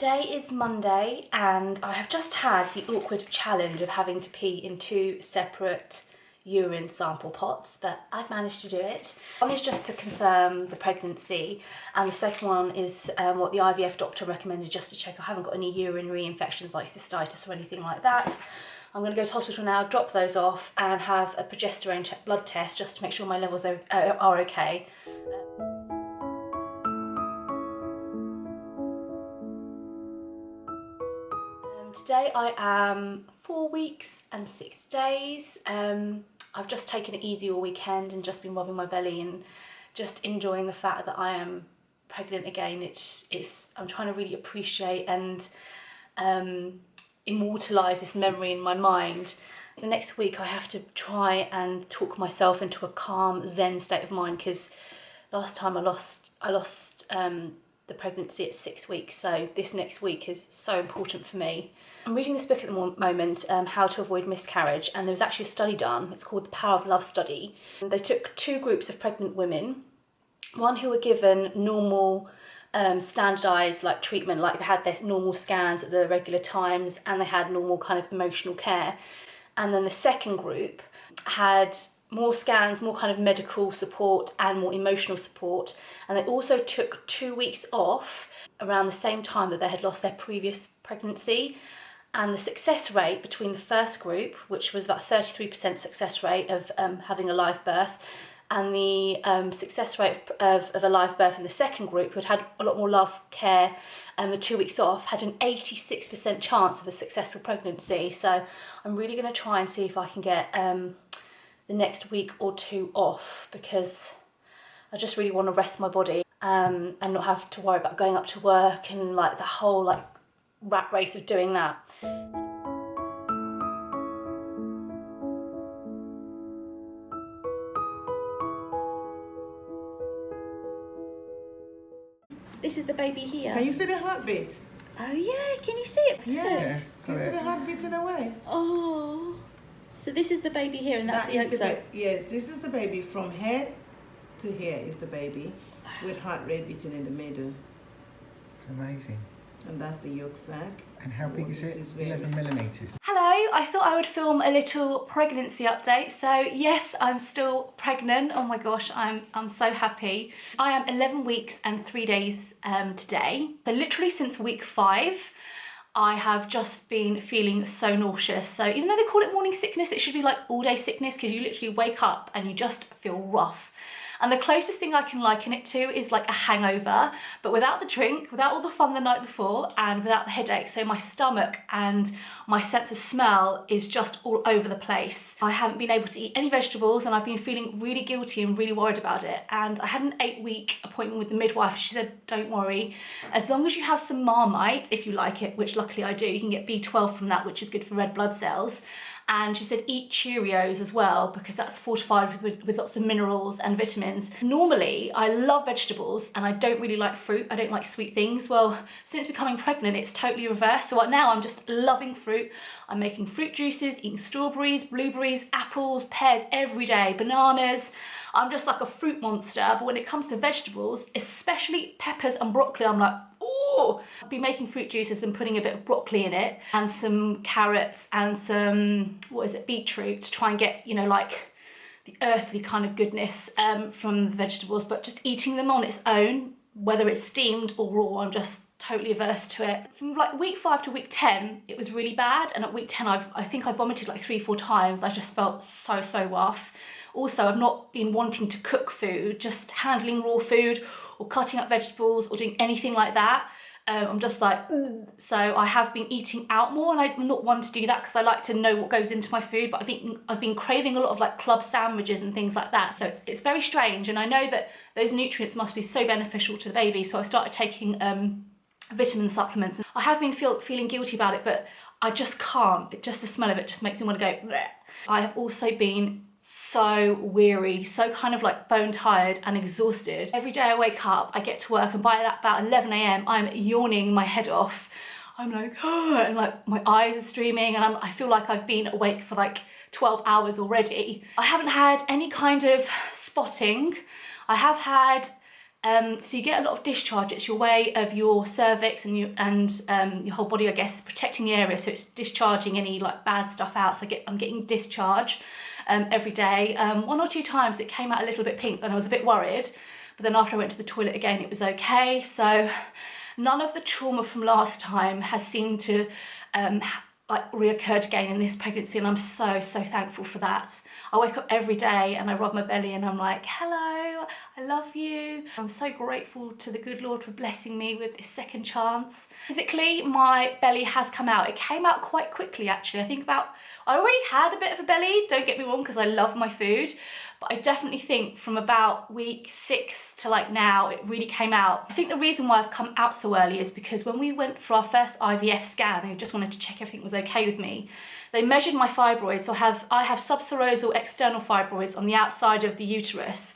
Today is Monday and I have just had the awkward challenge of having to pee in two separate urine sample pots, but I've managed to do it. One is just to confirm the pregnancy and the second one is what the IVF doctor recommended, just to check I haven't got any urinary infections like cystitis or anything like that. I'm going to go to hospital now, drop those off and have a progesterone blood test just to make sure my levels are okay. Today I am 4 weeks and 6 days. I've just taken it easy all weekend and just been rubbing my belly and just enjoying the fact that I am pregnant again. I'm trying to really appreciate and immortalise this memory in my mind. The next week I have to try and talk myself into a calm Zen state of mind, because last time I lost the pregnancy at 6 weeks, so this next week is so important for me. I'm reading this book at the moment, How to Avoid Miscarriage, and there was actually a study done. It's called the Power of Love study. They took two groups of pregnant women, one who were given normal standardised treatment, like they had their normal scans at the regular times and they had normal kind of emotional care, and then the second group had more scans, more kind of medical support and more emotional support, and they also took 2 weeks off around the same time that they had lost their previous pregnancy. And the success rate between the first group, which was about 33% success rate of having a live birth, and the success rate of a live birth in the second group, who had had a lot more love, care, and the 2 weeks off, had an 86% chance of a successful pregnancy. So I'm really going to try and see if I can get the next week or two off, because I just really want to rest my body and not have to worry about going up to work and the whole rat race of doing that. This is the baby here. Can you see the heartbeat? Oh yeah, can you see it? Yeah. Can you see the heartbeat in the way? Oh. So this is the baby here and that's the yolk sac? Yes, this is the baby. From head to here is the baby with heart rate beating in the middle. It's amazing. And that's the yolk sac. And how big is it? 11 millimetres. Hello, I thought I would film a little pregnancy update. So yes, I'm still pregnant. Oh my gosh, I'm so happy. I am 11 weeks and 3 days today. So literally since week 5, I have just been feeling so nauseous. So even though they call it morning sickness, it should be like all day sickness, because you literally wake up and you just feel rough. And the closest thing I can liken it to is like a hangover, but without the drink, without all the fun the night before, and without the headache. So my stomach and my sense of smell is just all over the place. I haven't been able to eat any vegetables and I've been feeling really guilty and really worried about it. And I had an 8-week appointment with the midwife. She said, don't worry, as long as you have some Marmite, if you like it, which luckily I do, you can get B12 from that, which is good for red blood cells. And she said eat Cheerios as well, because that's fortified with lots of minerals and vitamins. Normally, I love vegetables and I don't really like fruit. I don't like sweet things. Well, since becoming pregnant, it's totally reversed. So now I'm just loving fruit. I'm making fruit juices, eating strawberries, blueberries, apples, pears every day, bananas. I'm just like a fruit monster. But when it comes to vegetables, especially peppers and broccoli, I'm like, oh, I've been making fruit juices and putting a bit of broccoli in it and some carrots and some, beetroot, to try and get, the earthly kind of goodness from the vegetables, but just eating them on its own, whether it's steamed or raw, I'm just totally averse to it. From week 5 to week 10, it was really bad. And at week 10, I think I vomited 3-4 times. I just felt so rough. Also, I've not been wanting to cook food, just handling raw food or cutting up vegetables or doing anything like that. I'm just so I have been eating out more, and I'm not one to do that because I like to know what goes into my food, but I've been craving a lot of club sandwiches and things like that. So it's very strange, and I know that those nutrients must be so beneficial to the baby, so I started taking vitamin supplements. I have been feeling guilty about it, but I just can't. Just the smell of it just makes me want to go bleh. I have also been so weary, so kind of bone tired and exhausted. Every day I wake up, I get to work, and by about 11 AM, I'm yawning my head off. I'm like, oh, and my eyes are streaming, and I feel like I've been awake for 12 hours already. I haven't had any kind of spotting. I have had So you get a lot of discharge. It's your way of your cervix and your whole body, I guess, protecting the area. So it's discharging any like bad stuff out. So I'm getting discharge every day. 1 or 2 times it came out a little bit pink and I was a bit worried. But then after I went to the toilet again, it was okay. So none of the trauma from last time has seemed to like reoccurred again in this pregnancy, and I'm so thankful for that. I wake up every day and I rub my belly and I'm like, hello, I love you. I'm so grateful to the good Lord for blessing me with this second chance. Physically, my belly has come out. It came out quite quickly actually. I already had a bit of a belly, don't get me wrong, because I love my food, but I definitely think from about week 6 to like now, it really came out. I think the reason why I've come out so early is because when we went for our first IVF scan, they just wanted to check everything was okay with me. They measured my fibroids. So I have subserosal external fibroids on the outside of the uterus,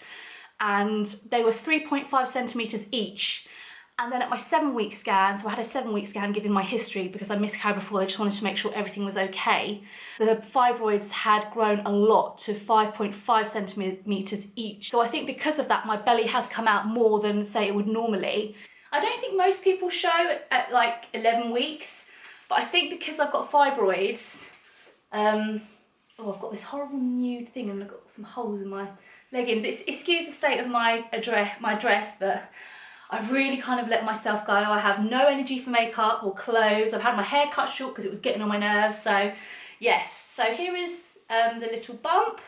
and they were 3.5 centimeters each. And then at my 7-week scan, so I had a 7-week scan given my history because I miscarried before, I just wanted to make sure everything was okay. The fibroids had grown a lot to 5.5 centimeters each. So I think because of that, my belly has come out more than say it would normally. I don't think most people show at like 11 weeks, but I think because I've got fibroids, oh, I've got this horrible nude thing and I've got some holes in my leggings. Excuse the state of my dress, but I've really kind of let myself go. I have no energy for makeup or clothes. I've had my hair cut short because it was getting on my nerves. So yes, so here is the little bump.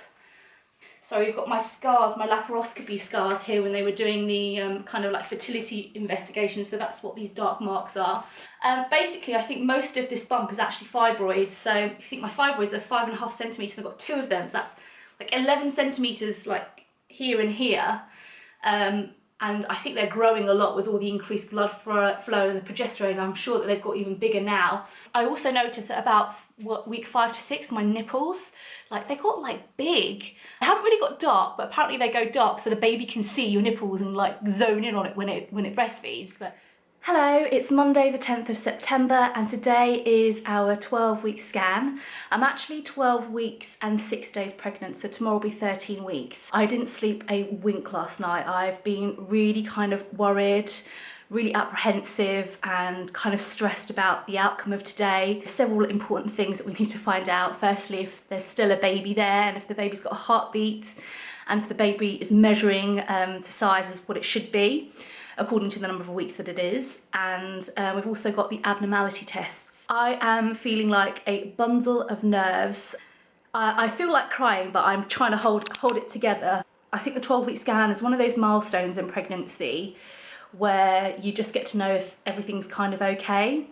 So we've got my scars, my laparoscopy scars here when they were doing the kind of like fertility investigation. So that's what these dark marks are. Basically, I think most of this bump is actually fibroids. So you think my fibroids are 5.5 centimeters. I've got 2 of them. So that's like 11 centimeters like here and here. And I think they're growing a lot with all the increased blood flow and the progesterone. I'm sure that they've got even bigger now. I also noticed at about week 5 to 6, my nipples, like they got like big. They haven't really got dark, but apparently they go dark so the baby can see your nipples and like zone in on it when it breastfeeds. But hello, it's Monday the 10th of September and today is our 12-week scan. I'm actually 12 weeks and 6 days pregnant, so tomorrow will be 13 weeks. I didn't sleep a wink last night. I've been really kind of worried, really apprehensive and kind of stressed about the outcome of today. Several important things that we need to find out. Firstly, if there's still a baby there and if the baby's got a heartbeat and if the baby is measuring to size as what it should be, according to the number of weeks that it is. And we've also got the abnormality tests. I am feeling like a bundle of nerves. I feel like crying, but I'm trying to hold it together. I think the 12-week scan is one of those milestones in pregnancy where you just get to know if everything's kind of okay.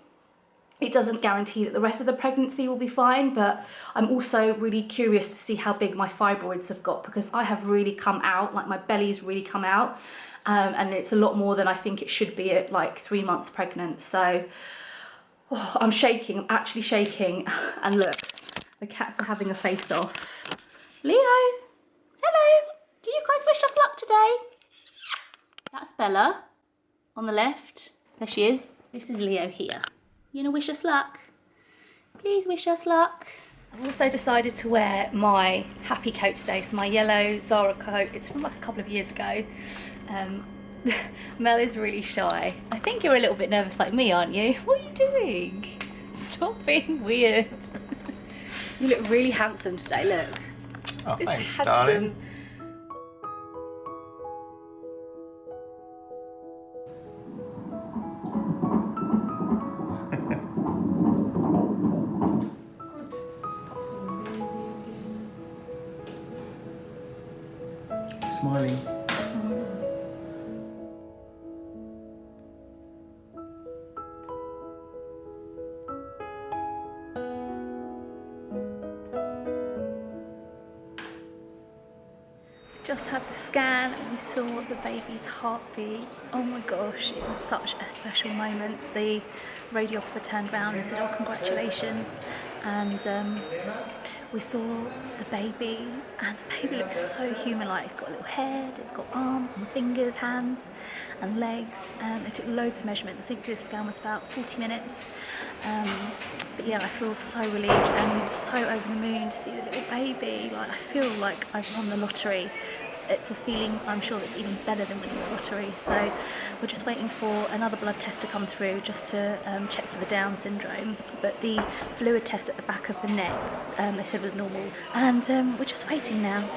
It doesn't guarantee that the rest of the pregnancy will be fine, but I'm also really curious to see how big my fibroids have got because I have really come out, like my belly's really come out. And it's a lot more than I think it should be at like 3 months pregnant. So I'm shaking, I'm actually shaking. And look, the cats are having a face off. Leo, hello, do you guys wish us luck today? That's Bella on the left. There she is. This is Leo here. You gonna wish us luck? Please wish us luck. I've also decided to wear my happy coat today, so my yellow Zara coat. It's from like a couple of years ago. Mel is really shy. I think you're a little bit nervous like me, aren't you? What are you doing? Stop being weird. You look really handsome today, look. Oh, This thanks, handsome. darling. Smiling. Just had the scan and we saw the baby's heartbeat. Oh my gosh, it was such a special moment. The radiographer turned around and said, oh, congratulations. And we saw the baby, and the baby looks so human-like. It's got a little head, it's got arms and fingers, hands and legs. They took loads of measurements. I think the scan was about 40 minutes. But yeah, I feel so relieved and so over the moon to see the little baby. Like, I feel like I've won the lottery. it's a feeling I'm sure that's even better than winning the lottery. So we're just waiting for another blood test to come through just to check for the Down syndrome. But the fluid test at the back of the neck, they said was normal. And we're just waiting now.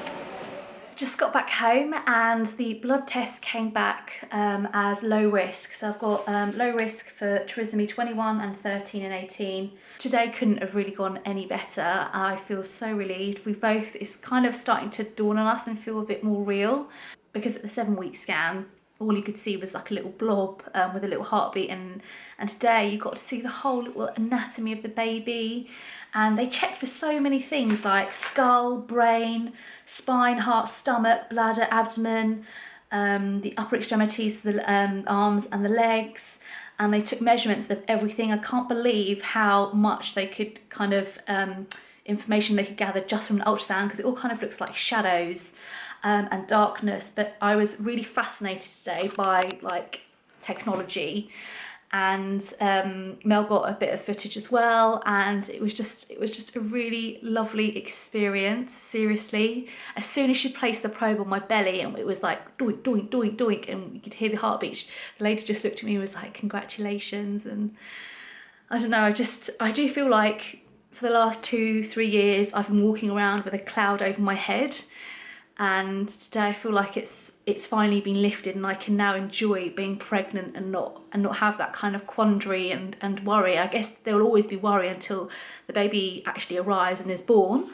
Just got back home and the blood test came back as low risk. So I've got low risk for trisomy 21 and 13 and 18. Today couldn't have really gone any better. I feel so relieved. It's kind of starting to dawn on us and feel a bit more real, because at the 7-week scan, all you could see was like a little blob with a little heartbeat, and today you got to see the whole little anatomy of the baby. And they checked for so many things like skull, brain, spine, heart, stomach, bladder, abdomen, the upper extremities, the arms and the legs, and they took measurements of everything. I can't believe how much they could kind of information they could gather just from an ultrasound, because it all kind of looks like shadows and darkness. But I was really fascinated today by like technology, and Mel got a bit of footage as well, and it was just a really lovely experience. Seriously, as soon as she placed the probe on my belly and it was like doink doink doink doink and you could hear the heartbeat, the lady just looked at me and was like, congratulations. And I don't know, I do feel like for the last 2-3 years I've been walking around with a cloud over my head, and today I feel like it's finally been lifted and I can now enjoy being pregnant and not have that kind of quandary and worry. I guess there will always be worry until the baby actually arrives and is born,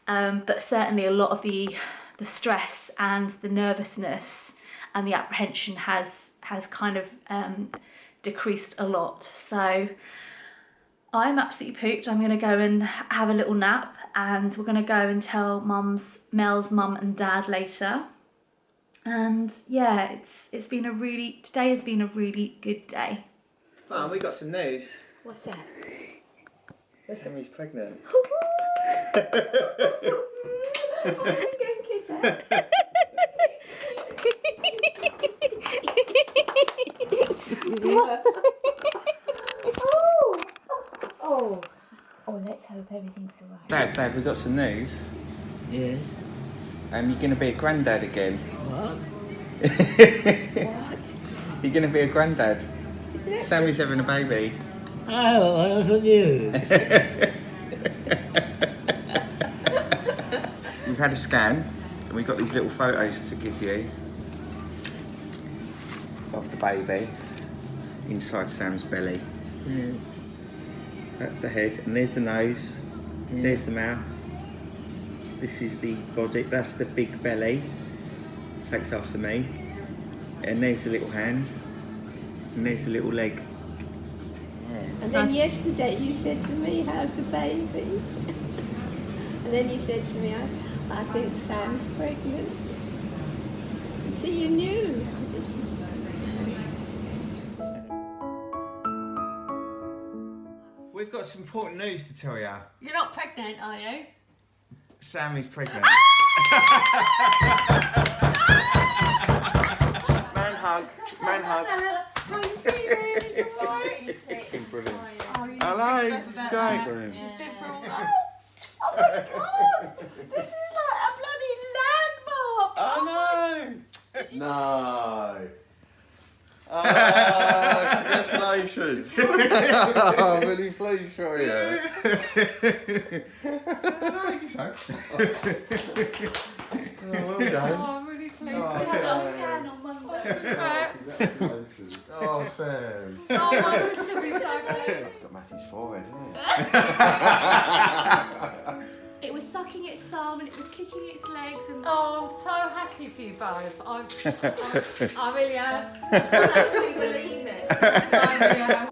but certainly a lot of the stress and the nervousness and the apprehension has kind of decreased a lot. So I'm absolutely pooped. I'm going to go and have a little nap, and we're going to go and tell Mel's mum and dad later. And yeah, today has been a really good day. Mum, we got some news. What's that? Sammy's pregnant. Oh, let's hope everything's alright. Dad, we got some news. Yes. You're going to be a granddad again. What? What? You're going to be a granddad. Sammy's having a baby. Oh, wonderful news. We've had a scan and we've got these little photos to give you of the baby inside Sam's belly. Yeah. That's the head, and there's the nose, there's the mouth, this is the body, that's the big belly, takes after me, and there's the little hand, and there's the little leg. And then yesterday you said to me, how's the baby? And then you said to me, I think Sam's pregnant. See, you knew. We've got some important news to tell you. You're not pregnant, are you? Sammy's pregnant. Man hug. How are you feeling? Brilliant. Hello, it's great. Brilliant. She's been through all that. Oh my God! This is like a bloody landmark! Oh no! No. Oh, congratulations. I'm really pleased for you. Oh, well done. Oh, I'm really pleased. Oh, We had our Sam. scan on Monday. Congratulations. Oh, Sam. Oh, my sister will be so pleased. It's got Matthew's forehead, hasn't it? It was sucking its thumb and it was kicking its legs and Oh, I'm so happy for you both. I really am. I can't actually believe it. I really am.